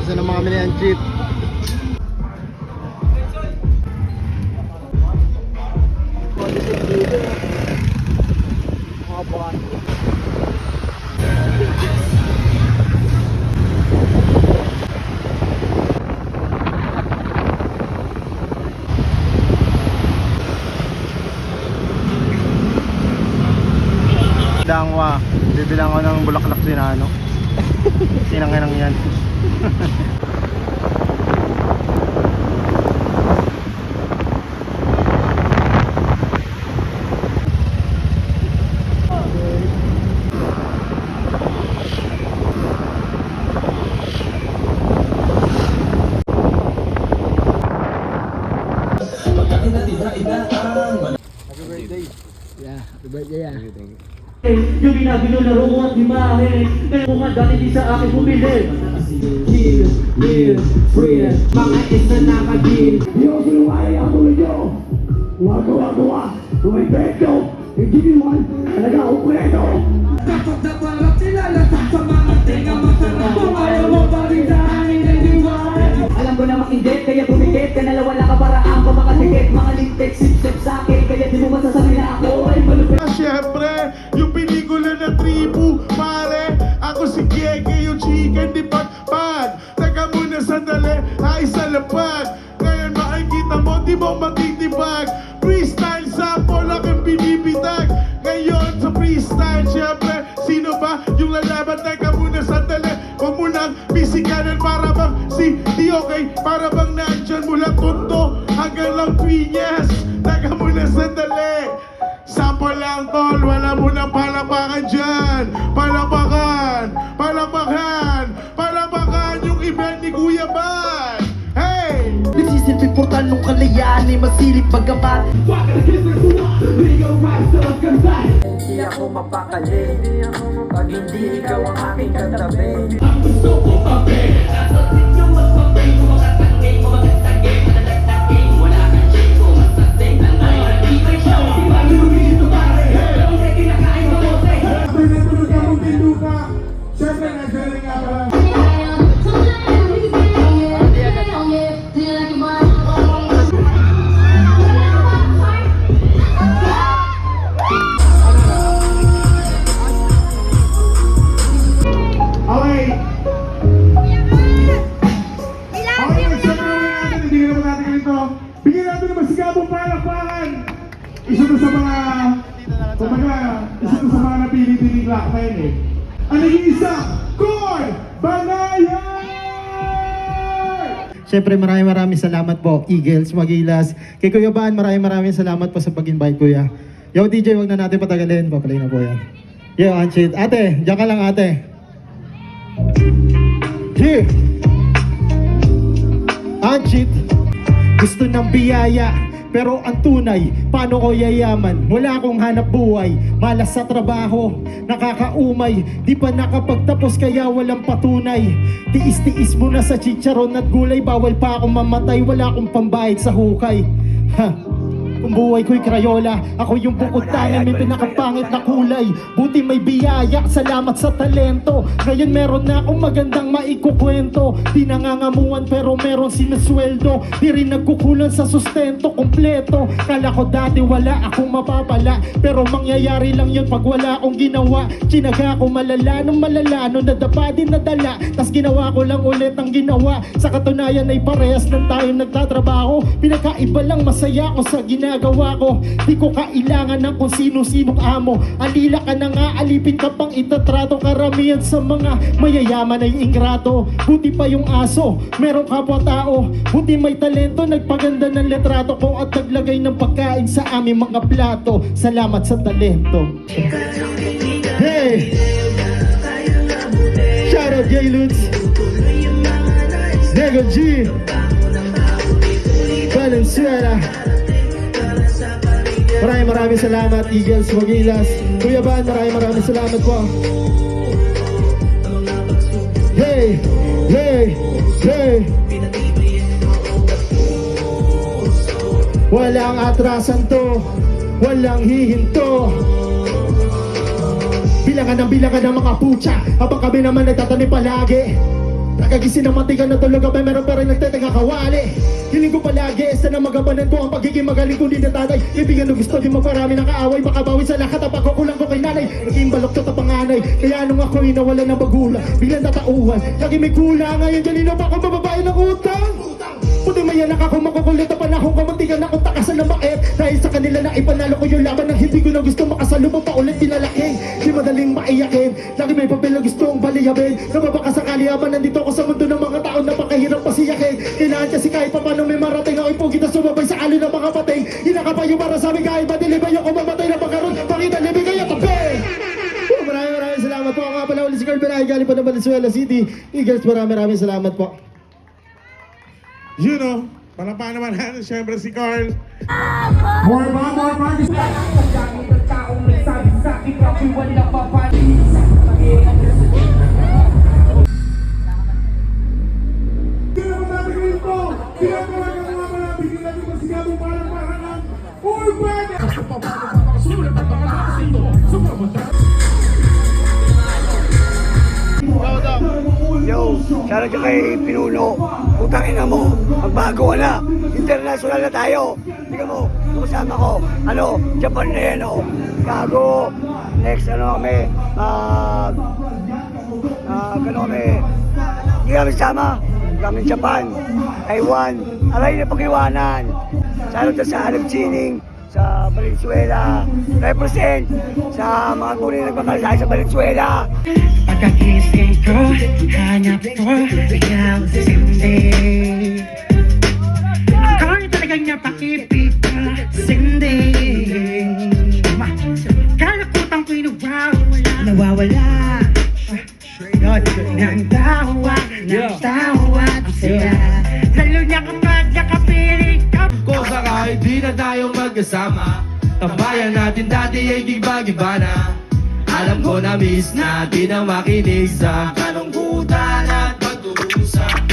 Kasi naman kami ni Anchit. Dangwa, bibilang ko ng bulaklak sinano. Sinang-inang yan. Happy birthday. Yeah, happy birthday yan. Yung ginagino na roon at limahe kaya kung nga dati di sa akin bumili. Chill, live, free, mga isa na magil. Yo, sinuway ako ninyo. Wagawa-gawa, lumipito. Hindi naman, talaga ako preto. Dapat na parang sinalasak sa mga tenga masarap. Kung ayaw mo pagkitahanin ng diwaan. Alam ko na makindit, kaya bumikit ka na wala ka paraan pa makasikit. Mga lintik, sip-sip sa'kin, kaya di mo masasabi na ako ay malupit. Siyempre, yung pelikula na tribu, pare. Ako si Gege, yung chicken di pagpag. Teka muna sandali, ay sa lapag. Ngayon makikita mo, di mo magtitibag. Freestyle sample aking binibitag. Ngayon sa freestyle, siyempre, sino ba yung lalaban? Teka muna sandali, huwag mo nang pisikanan para bang si D.O.K. Para bang nandyan mula Tondo hanggang lang Piñas. Teka muna sandali, sample lang tol, wala mo nang palapakan dyan. Palapakan, palapakan, palapakan yung event ni Kuya Bal. Hey! Nagsisilbing portal nung kalayaan ay masilip bagamat. Hindi ako mapakali pag hindi ikaw ang aking katabi. Ang gusto ko pabe, nasa inyo magpabe, kumakatagay, kumakatagay, malalagtagay, wala kang chiko, masasay na ngayon, di may show, di ba lumito pare, ang may kinakain mo bote. Pinatulog ka mong pinduka, siyempre nagdaling nga pala. Okay. Okay, nagsasabi natin, hindi naman natin ganito. Bigyan natin ng masigabong palakpakan. Isa to sa mga, kumbaga, isa to sa mga napili-piling lakpen eh. Ang nag-iisa, Koy Banayan! Siyempre maraming salamat po Eagles, Magilas. Kay Kuya Ban, maraming salamat po sa pag-invite Kuya. Yo DJ, wag na natin patagalin. Papalay na po yan. Yo Anchit, ate, diyan ka lang ate. Yeah. Anchit, gusto ng biyaya, pero ang tunay, paano ko yayaman? Wala akong hanap buhay, malas sa trabaho, nakakaumay, di pa nakapagtapos kaya walang patunay. Tiis-tiis mo na sa chicharon at gulay, bawal pa akong mamatay, wala akong pambayad sa hukay. Ha? Kung buhay ko'y Crayola, ako yung bukod tangan, may pinakapangit na kulay. Buti may biyaya, salamat sa talento. Ngayon meron na akong magandang maikukwento. Di nangangamuan pero meron sinusweldo. Di rin nagkukulan sa sustento kompleto. Kala ko dati wala akong mapapala, pero mangyayari lang yun pag wala akong ginawa. Chinaga ko malala nung nadapa din nadala. Tas ginawa ko lang ulit ang ginawa. Sa katunayan ay parehas ng tayo nagtatrabaho. Pinakaiba lang masaya ko sa ginagawa ko. Di ko kailangan ng kung sino-sinong amo. Alila ka na nga, alipin ka pang itatrato. Karamihan sa mga mayayaman ay ingrato. Buti pa yung aso, meron kapwa tao. Buti may talento, nagpaganda ng letrato ko at naglagay ng pagkain sa aming mga plato. Salamat sa talento. Hey! Shoutout J. Lutz, Nego G, Valenzuela. Maraming salamat Eagles, Magilas. Kuya Ban, maraming salamat po. Hey, hey, hey. Walang atrasan to, walang hihinto. Bilangan ng mga putya, habang kami naman nagtatanim palagi. Nakagising ng matigan na tulog abay meron pa rin nagtetega kawali. Hiling ko palagi, esta na magabanan ko ang pagiging magaling kung di natatay. Ibigan na gusto di magparami ng kaaway, makabawi sa lahat ang pagkukulang ko kay nanay. Naging baloktot ang panganay, kaya nung ako'y nawalan ng magulang, biglang natauhan, lagi may kulang. Ngayon kanino pa ako mababae ng utang? Puti mayanak ako makukulit na panahon ko, muntikan akong takasan ng mait. Dahil sa kanila na ipanalo ko yung laban ng hindi ko na gusto makasalubong pa ulit pinalaking. Di madaling maiyakin, lagi may papel na gustong baliyabin. Nababa ka sa kaliyaman, nandito ako sa mundo ng mga tao napakahirap pasiyakin. Kailangan kasi kahit pa paano may marating, ako'y pogi na sumabay sa alin ng mga pating. Hinakapayo para sa amin kahit madilibay ako mamatay na pagkaroon. Pakita libig kayo tabi! Maraming salamat po. Ako nga pala ulit si Carl Benay, galing po ng Valenzuela City. Eagles, maraming salamat po. You know, palapakan naman natin syempre si Carl. More ba? Dami ng taong nagsabi sa akin, grabe wala pa pa. Hindi naman natin ngayon to. Pinapalagan nga pa natin. Hindi natin masigabong parang parang urban. Yo, sana ka kay Pinuno. Utangin na mo, magbago na. International na tayo. Tingnan mo, yung kasama ko, Japan na yan, Gago. Next, kami, kami. Hindi kami sama. Kami Japan, Taiwan, alay na pag-iwanan. Sana ta sa Alep Chining, sa Valenzuela, represent sa mga tunay na nagpapalisay sa Valenzuela. Pagkagising ko, hanap ko, ikaw sindi. Ikaw yung talagang napakipit ka, sindi. Kalakutan ko'y nawawala. Nang tawa, ang saya. Lalo niya kapag nakapiling ka. Kung sakali di na tayo magkasama, tambayan natin dati ay di ba-iba na. Alam ko na miss natin ang makinig sa kalungkutan at pag-uusap.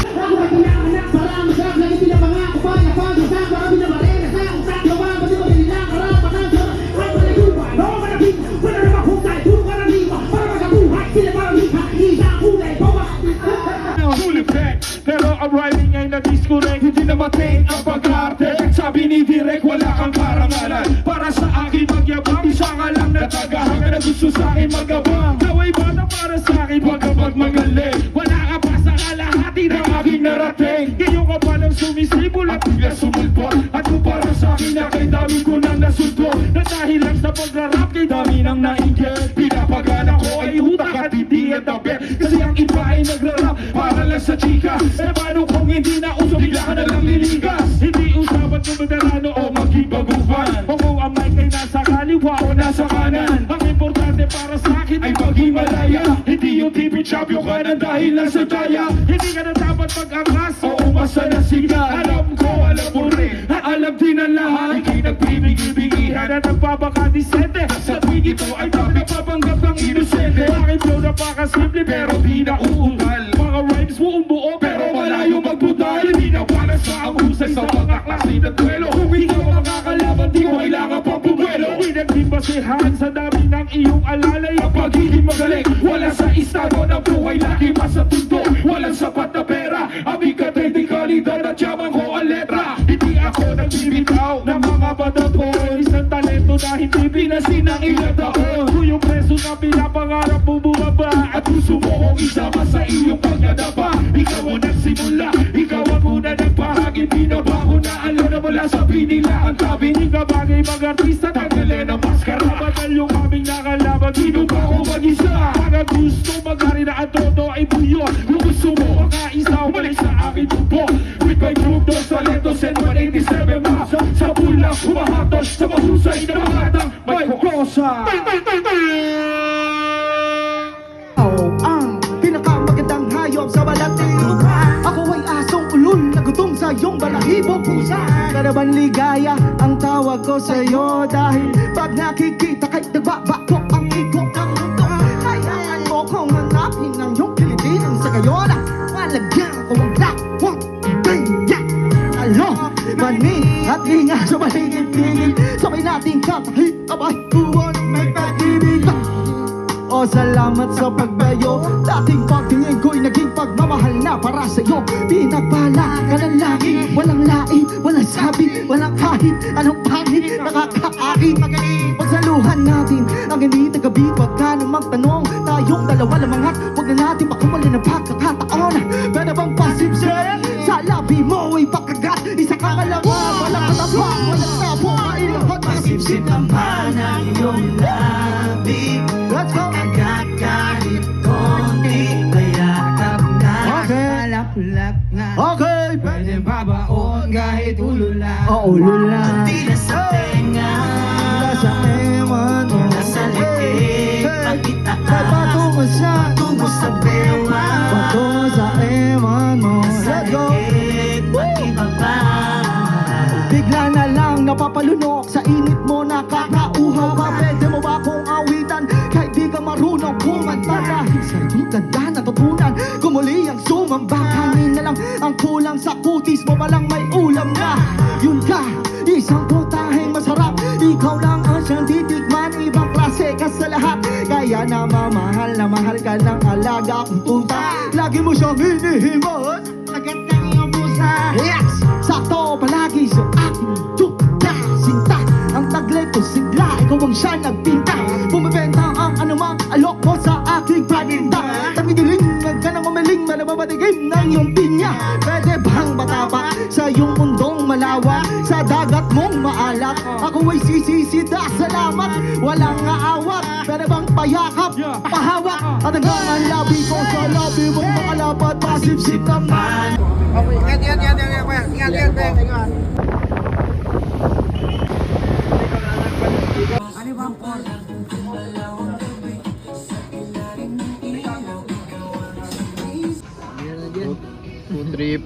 Pero ang rhyming ay na-disconnect. Hindi na matain ang pag-arte. Sabi ni Direk, wala kang karangalan. Para sa akin magyabang, isa ka lang na tagahanga na gusto sa akin magabang. Naway bata para sa akin pagkapag magaling. Wala ka pa sa kalahati ng aking narating. Ngayon ka pa lang sumisibol at bigla sumulpot. At kung para sa akin na kay dami ko nang nasunto. Na dahil lang sa pagrarap kay dami nang nainggit. Pinapagana ko ay hutak at hindi at tabi. Kasi ang iba ay nagrarap para lang sa chika. Eh paano kung hindi na uso, bigla ka na lang liligas. Hindi usapan kung madarano o maging baguhan. O kung ang mic ay nasa kaliwa o nasa kanan. Ang importante para sa akin ay maging malaya. Hindi yung TV champion ka na dahil lang sa daya. Hindi ka na dapat mag-angas o umasa na siga. Alam ko, alam mo rin, at alam din ang lahat. Ika'y nagbibigi-bigihan at nagpapakadisente. Sa tuwing ito ay nakapapanggap ng inosente. Aking flow napakasimple pero di na uutal. Mga rhymes buong buo pero malayo magbutal. Hindi na para sa ang husay sa mga klase na duelo. Kung ikaw ang makakalaban, di ko kailangan pang bumuelo. Hindi basihan sa dami ng iyong alalay. Ang pagiging magaling, wala sa estado ng buhay. Lagi sa tundo, walang sapat na pera. Aming katetikalitan at yaman ko ang letra. Hindi ako nagbibitaw ng mga badat ko. Isang talento na hindi pinasin ng ilang taon. Kung yung preso na pinapangarap mo bumaba. At gusto mo kong isama sa iyong pagdadapa. Ikaw ang nagsimula, ikaw ang una nagpahagi. Binabago na alam na wala sa pinila ang tabi. Hindi ka bagay mag-artista, tanggalin ang maskara. Bagal yung aming nakalaban, dino ba ako mag-isa? Pagka gusto mag-ari na ang todo ay buyo. Kung gusto mo makaisa, umalik sa aking tubo. With my group, dos talentos and 187 ma. Sa pulang humahatos, sa mahusay na mahatang may kukosa. Ang pinakamagandang hayop sa balat ng lupa. Ako ay asong ulol na gutom sa iyong balahibo pusa. Karaban ligaya ang tawag ko sa iyo. Dahil pag nakikita kay nagbabato ang ikot ng mundo. Kailangan mo kong hanapin ang iyong kilitin sa gayon. Malagyan ko ang black walk. Alo, mani at linga sa maligid-tigid. Sabay nating katahit abay buwan may pag-ibig. O salamat sa pagbayo. Dating pagtingin ko'y naging pagmamahal na para sa'yo. Pinagpala ka ng lagi, walang lain, walang sabi, walang kahit anong pangit, nakakaakit. Pagsaluhan natin ang ganit na gabi, pagka na magtanong, tayong dalawa lamang at huwag na natin pakumali ng pagkakataon. Pwede bang pasipsip? Sa labi mo ay pagkagat, isa ka kalawa, walang katabak, walang sabo, kailangan Pasipsip naman ang iyong labi. Let's go! Agad kahit konti, mayakap na. Okay. Alap-lap na. Okay! Pwede babaon kahit ulo lang. Ulo lang. Tila sa tenga, Nasa eman mo. nasa likid, pagkitaas, Patungo sa tungo sa bewa. Patungo sa eman mo. Nasa Let's go! likid, mag-ibaba. Bigla na lang napapalunok sa init mo, nakakauhaw ka. Pwede mo ba akong awitan kahit di ka marunong kumanta? Dahil sa iyong ganda natutunan, kumuli ang sumamba. Hangin na lang ang kulang sa kutis mo, palang may ulam na. Yun ka, isang putaheng masarap. Ikaw lang ang siyang titikman, ibang klase ka sa lahat. Kaya na mahal ka ng alaga kong tuta. Lagi mo siyang hinihimos, agad ng iyong pusa. Yes! Sakto palagi sa aking tuta. Sinta, ang taglay ko sigla, ikaw ang siya nagpinta. Bumibenta ang anumang alok mo sa aking paninda. Tangidiling, huwag ka nang umiling, malababatigim ng iyong pinya. Pwede bang matapa sa iyong mundong malawa? Sa dagat mong maalat, ako ay sisisida. Salamat, walang aawat. Pwede bang payakap, pahawak, at hanggang ang labi ko sa labi mong makalapat. Pasipsip naman. Food trip.